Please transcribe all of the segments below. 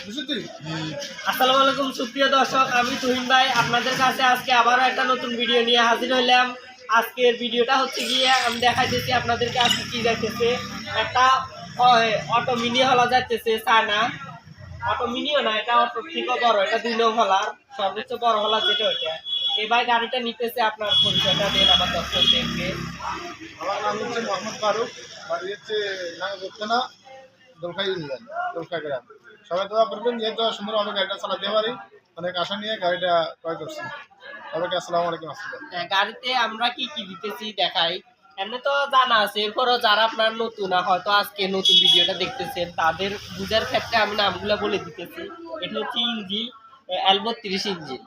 আসসালামু আলাইকুম সুপ্রিয় দর্শক, আমি তুহিন ভাই আপনাদের কাছে আজকে আবারও একটা নতুন ভিডিও নিয়ে হাজির হইলাম। আজকের ভিডিওটা হচ্ছে গিয়ে আমি দেখাইতেছি আপনাদেরকে আজকে কি যাইতেছে। একটা অটো মিনি হলা যাইতেছে চায়না। অটো মিনিও না, এটা অটো থেকেও বড়, এটা 2 নং হলার সর্বোচ্চ বড় হলা যেটা ওইটা। এই ভাই গাড়িটা নিতেছে, আপনার পরিচয়টা দেন আমার দর্শকদেরকে। আমার নাম হচ্ছে মোহাম্মদ ফারুক, বাড়ি হচ্ছে নাগরতনা, দোলখা ইউনিয়ন, দোলখা গ্রাম। সবাই দোয়া করবেন যেহেতু সুন্দরভাবে গাড়িটা চালাতে পারি, অনেক আশা নিয়ে গাড়িটা ক্রয় করছি। সবাইকে আসসালামু আলাইকুম। গাড়িতে আমরা কি কি দিতেছি দেখাই। এমনি তো জানা আছে, এরপরও যারা আপনার নতুন হয়তো আজকে নতুন ভিডিওটা দেখতেছেন তাদের বুঝার ক্ষেত্রে আমি নামগুলো বলে দিতেছি। এটা হচ্ছে ইঞ্জিন L32 ইঞ্জিন,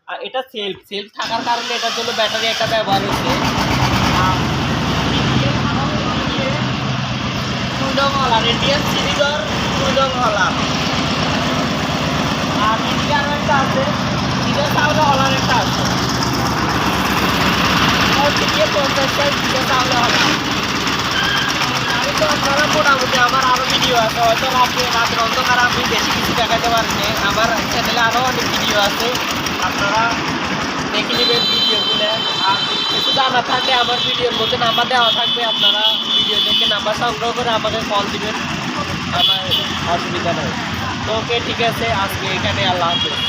আর এটা সেলফ থাকার কারণে এটার জন্য ব্যাটারি একটা ব্যবহার হচ্ছে। ইন্ডিয়ান সিরিজর 2 নং হলার, আর ইন্ডিয়ান একটা আছে, সিরিজ তাহলে হলার একটা আছে। আমি তো আপনারা মোটামুটি আমার আরও ভিডিও আছে, হয়তো রাতের অন্ধকার আমি বেশি কিছু দেখাতে পারিনি। আমার চ্যানেলে আরও অনেক ভিডিও আছে, আপনারা দেখে নেবেন ভিডিওগুলো। আর কিছু জানা থাকলে আমার ভিডিওর মধ্যে নাম্বার দেওয়া থাকবে, আপনারা ভিডিও দেখে নাম্বার সংগ্রহ করে আমাকে কল দিবেন, আমার অসুবিধা নেই। তো ওকে, ঠিক আছে, আজকে এখানে আল্লাহ হাফেজ।